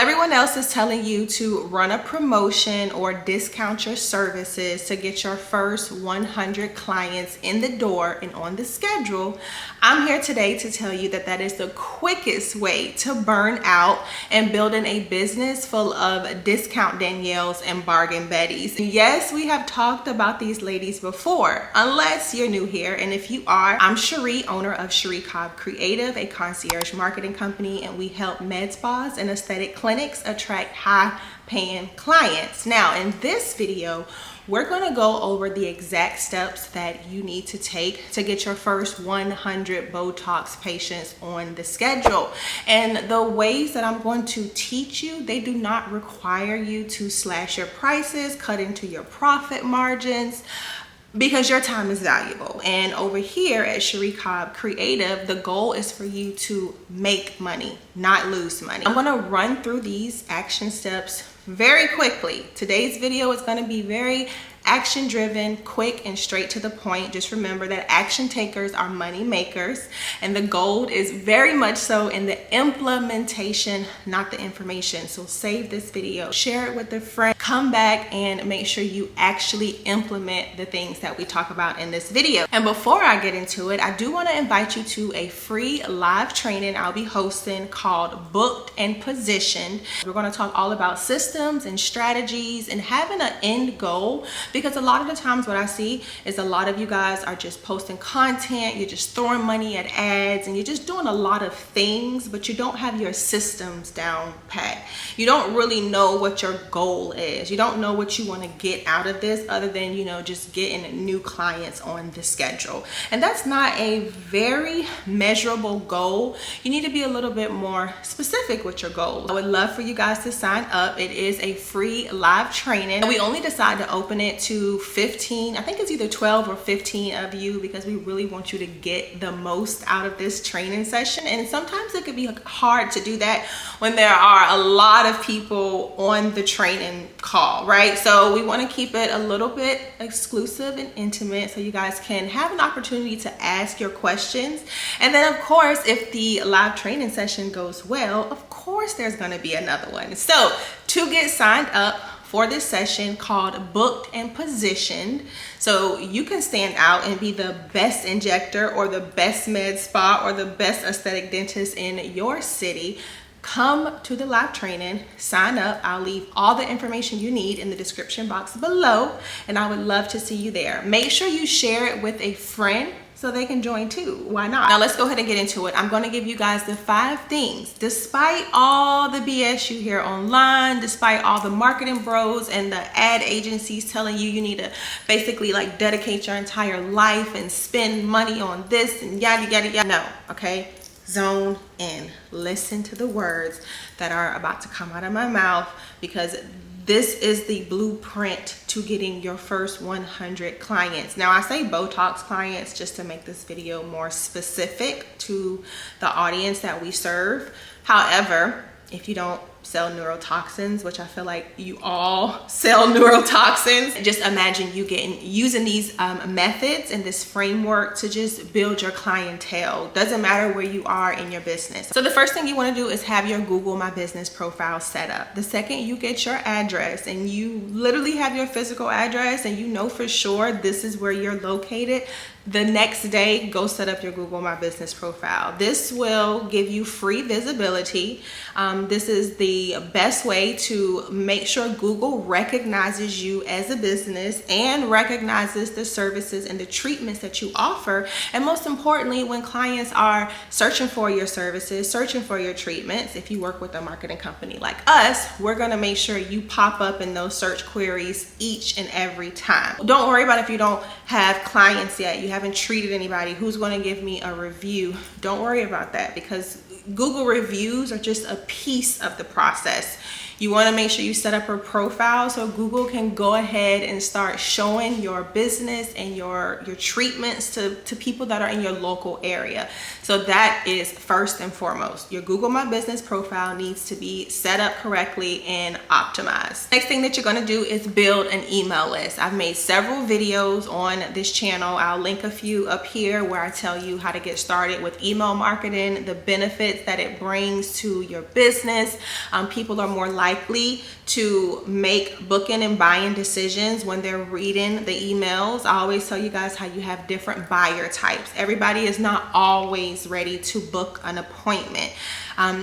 everyone else is telling you to run a promotion or discount your services to get your first 100 clients in the door and on the schedule, I'm here today to tell you that that is the quickest way to burn out and building a business full of discount Danielles and bargain Bettys. Yes, we have talked about these ladies before, unless you're new here. And if you are, I'm Cheri, owner of Cheri Cobb Creative, a concierge marketing company, and we help med spas and aesthetic clinics attract high-paying clients. Now, in this video, we're going to go over the exact steps that you need to take to get your first 100 Botox patients on the schedule. And the ways that I'm going to teach you, they do not require you to slash your prices, cut into your profit margins, because your time is valuable. And over here at Cheri Cobb Creative, the goal is for you to make money, not lose money. I'm gonna run through these action steps very quickly. Today's video is gonna be very action driven, quick, and straight to the point. Just remember that action takers are money makers, and the gold is very much so in the implementation, not the information. So save this video, share it with a friend, come back and make sure you actually implement the things that we talk about in this video. And before I get into it, I do want to invite you to a free live training I'll be hosting called Booked and Positioned. We're going to talk all about systems and strategies and having an end goal, because a lot of the times what I see is a lot of you guys are just posting content, you're just throwing money at ads, and you're just doing a lot of things, but you don't have your systems down pat. You don't really know what your goal is. You don't know what you want to get out of this other than, you know, just getting new clients on the schedule. And that's not a very measurable goal. You need to be a little bit more specific with your goals. I would love for you guys to sign up. It is a free live training. We only decided to open it to 15, I think it's either 12 or 15 of you, because we really want you to get the most out of this training session. And sometimes it could be hard to do that when there are a lot of people on the training call, right? So we want to keep it a little bit exclusive and intimate so you guys can have an opportunity to ask your questions. And then of course, if the live training session goes well, of course there's going to be another one. So to get signed up for this session called Booked and Positioned, so you can stand out and be the best injector or the best med spa or the best aesthetic dentist in your city, come to the live training, sign up. I'll leave all the information you need in the description box below, and I would love to see you there. Make sure you share it with a friend so they can join too. Why not? Now let's go ahead and get into it. I'm going to give you guys the 5 things, despite all the BS you hear online, despite all the marketing bros and the ad agencies telling you you need to basically like dedicate your entire life and spend money on this and yada yada yada. No, okay? Zone in. Listen to the words that are about to come out of my mouth, because this is the blueprint to getting your first 100 clients. Now I say Botox clients just to make this video more specific to the audience that we serve. However, if you don't sell neurotoxins, which I feel like you all sell neurotoxins, just imagine you using these methods and this framework to just build your clientele. Doesn't matter where you are in your business. So the first thing you want to do is have your Google My Business profile set up. The second you get your address and you literally have your physical address and you know for sure this is where you're located, the next day go set up your Google My Business profile. This will give you free visibility. This is the best way to make sure Google recognizes you as a business and recognizes the services and the treatments that you offer. And most importantly, when clients are searching for your services, searching for your treatments, if you work with a marketing company like us, we're going to make sure you pop up in those search queries each and every time. Don't worry about if you don't have clients yet, you haven't treated anybody, who's going to give me a review. Don't worry about that, because Google reviews are just a piece of the process. You want to make sure you set up a profile so Google can go ahead and start showing your business and your treatments to people that are in your local area. So So that is first and foremost. Your Google My Business profile needs to be set up correctly and optimized. Next thing that you're going to do is build an email list. I've made several videos on this channel. I'll link a few up here where I tell you how to get started with email marketing, the benefits that it brings to your business. People are more likely to make booking and buying decisions when they're reading the emails. I always tell you guys how you have different buyer types. Everybody is not always ready to book an appointment.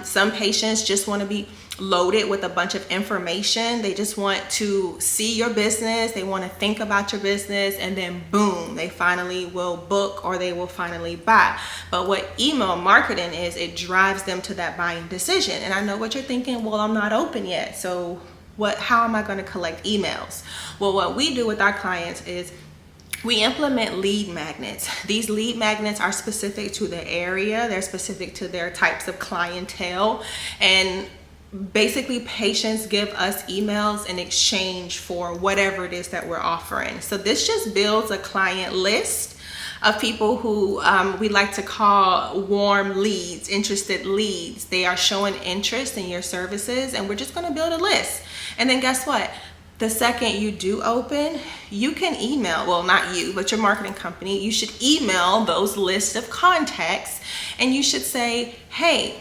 Some patients just want to be loaded with a bunch of information. They just want to see your business. They want to think about your business, and then boom, they finally will book or they will finally buy. But what email marketing is, it drives them to that buying decision. And I know what you're thinking, well, I'm not open yet. So how am I going to collect emails? Well, what we do with our clients is we implement lead magnets. These lead magnets are specific to the area. They're specific to their types of clientele. And basically, patients give us emails in exchange for whatever it is that we're offering. So this just builds a client list of people who we like to call warm leads, interested leads. They are showing interest in your services, and we're just going to build a list. And then guess what? The second you do open, you can email, well, not you, but your marketing company, you should email those lists of contacts, and you should say, hey,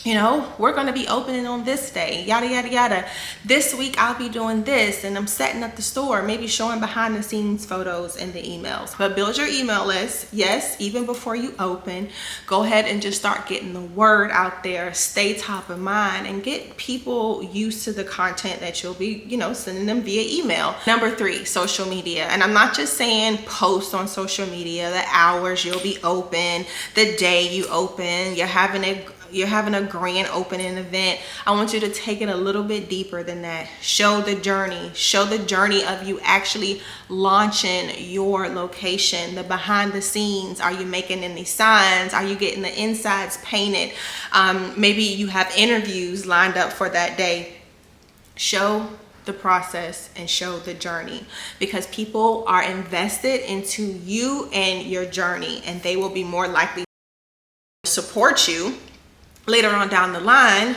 you know, we're going to be opening on this day, yada, yada, yada. This week I'll be doing this, and I'm setting up the store, maybe showing behind the scenes photos in the emails. But build your email list. Yes, even before you open, go ahead and just start getting the word out there. Stay top of mind and get people used to the content that you'll be, you know, sending them via email. Number 3, social media. And I'm not just saying post on social media, the hours you'll be open, the day you open, you're having a grand opening event. I want you to take it a little bit deeper than that. Show the journey of you actually launching your location, the behind the scenes. Are you making any signs? Are you getting the insides painted? Maybe you have interviews lined up for that day. Show the process and show the journey, because people are invested into you and your journey, and they will be more likely to support you later on down the line,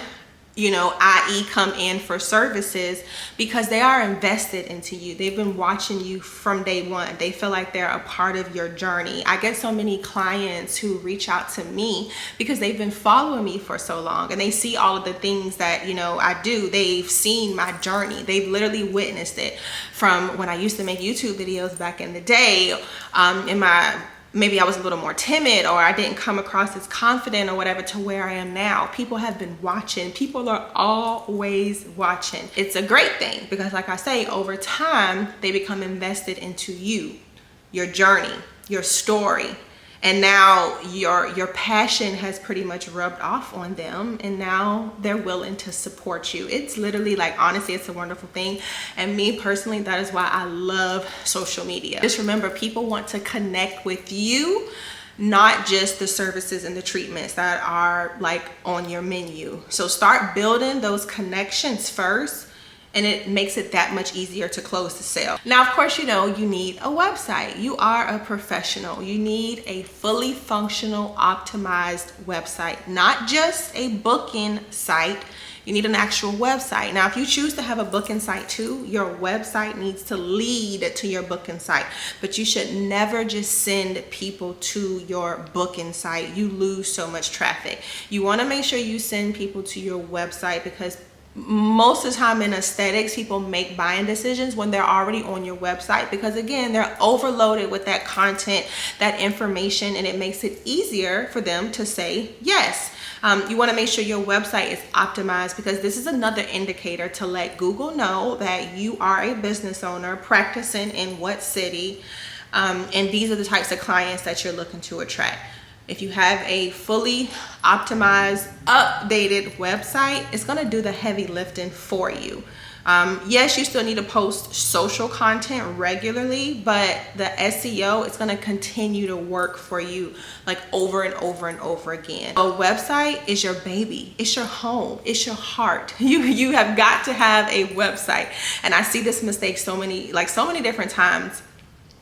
you know, i.e. come in for services, because they are invested into you. They've been watching you from day one. They feel like they're a part of your journey. I get so many clients who reach out to me because they've been following me for so long, and they see all of the things that, you know, I do. They've seen my journey. They've literally witnessed it from when I used to make YouTube videos back in the day, maybe I was a little more timid, or I didn't come across as confident or whatever, to where I am now. People have been watching. People are always watching. It's a great thing, because like I say, over time, they become invested into you, your journey, your story. And now your passion has pretty much rubbed off on them, and now they're willing to support you. It's literally, like, honestly, it's a wonderful thing. And me personally, that is why I love social media. Just remember, people want to connect with you, not just the services and the treatments that are like on your menu. So start building those connections first, and it makes it that much easier to close the sale. Now, of course, you know, you need a website. You are a professional. You need a fully functional, optimized website, not just a booking site. You need an actual website. Now, if you choose to have a booking site too, your website needs to lead to your booking site. But you should never just send people to your booking site. You lose so much traffic. You want to make sure you send people to your website, because most of the time in aesthetics, people make buying decisions when they're already on your website, because again, they're overloaded with that content, that information, and it makes it easier for them to say yes. You want to make sure your website is optimized, because this is another indicator to let Google know that you are a business owner practicing in what city, and these are the types of clients that you're looking to attract. If you have a fully optimized, updated website, it's going to do the heavy lifting for you. Yes, you still need to post social content regularly, but the SEO is going to continue to work for you, like over and over and over again. A website is your baby. It's your home. It's your heart. You have got to have a website. And I see this mistake so many different times.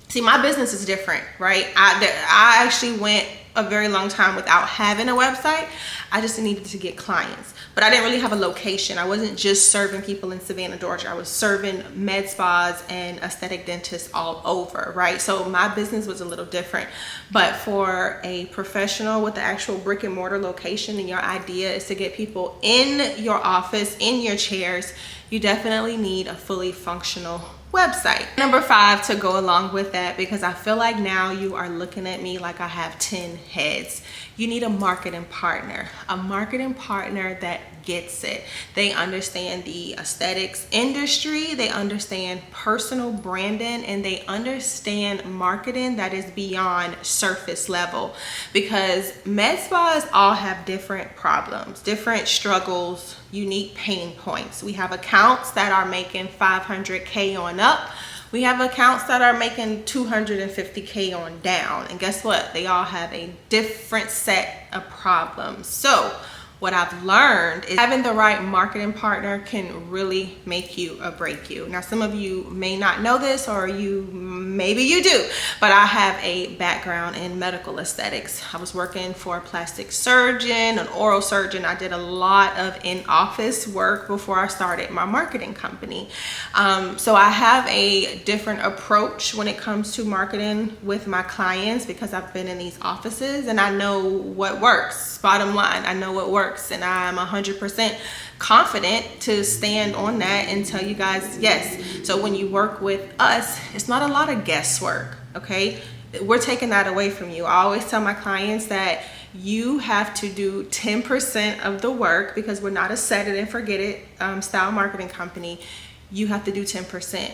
See, my business is different, right? I actually went a very long time without having a website. I just needed to get clients, but I didn't really have a location. I wasn't just serving people in Savannah, Georgia. I was serving med spas and aesthetic dentists all over, right? So my business was a little different. But for a professional with the actual brick and mortar location, and your idea is to get people in your office, in your chairs, you definitely need a fully functional website. Number 5 to go along with that, because I feel like now you are looking at me like I have 10 heads. You need a marketing partner that gets it. They understand the aesthetics industry, they understand personal branding, and they understand marketing that is beyond surface level, because med spas all have different problems, different struggles, unique pain points. We have accounts that are making $500K on up. We have accounts that are making $250K on down. And guess what? They all have a different set of problems. So what I've learned is having the right marketing partner can really make you or break you. Now, some of you may not know this, or maybe you do, but I have a background in medical aesthetics. I was working for a plastic surgeon, an oral surgeon. I did a lot of in-office work before I started my marketing company. So I have a different approach when it comes to marketing with my clients, because I've been in these offices and I know what works. Bottom line, I know what works. And I'm 100% confident to stand on that and tell you guys yes. So when you work with us, it's not a lot of guesswork, okay? We're taking that away from you. I always tell my clients that you have to do 10% of the work, because we're not a set it and forget it style marketing company. You have to do 10%.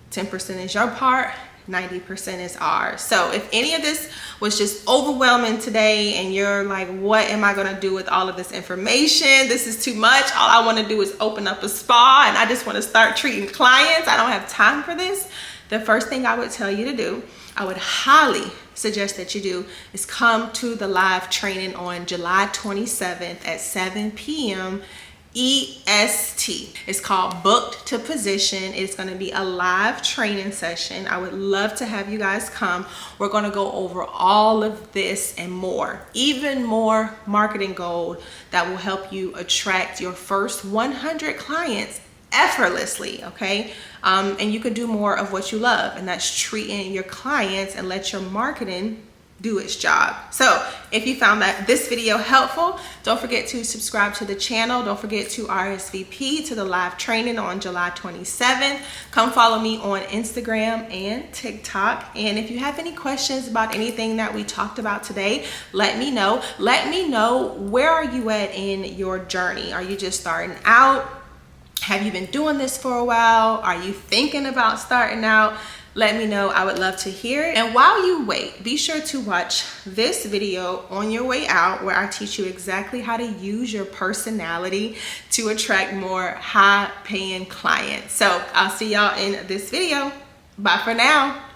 10% is your part, 90% is ours. So if any of this was just overwhelming today and you're like, what am I going to do with all of this information? This is too much. All I want to do is open up a spa and I just want to start treating clients. I don't have time for this. The first thing I would tell you to do, I would highly suggest that you do, is come to the live training on July 27th at 7 p.m. EST. It's called Booked to Position. It's going to be a live training session. I would love to have you guys come. We're going to go over all of this and more, even more marketing gold that will help you attract your first 100 clients effortlessly, okay? And you can do more of what you love, and that's treating your clients and let your marketing do its job. So if you found this video helpful, don't forget to subscribe to the channel. Don't forget to RSVP to the live training on July 27th. Come follow me on Instagram and TikTok. And if you have any questions about anything that we talked about today, let me know. Let me know, where are you at in your journey? Are you just starting out? Have you been doing this for a while? Are you thinking about starting out? Let me know. I would love to hear it. And while you wait, be sure to watch this video on your way out, where I teach you exactly how to use your personality to attract more high-paying clients. So I'll see y'all in this video. Bye for now.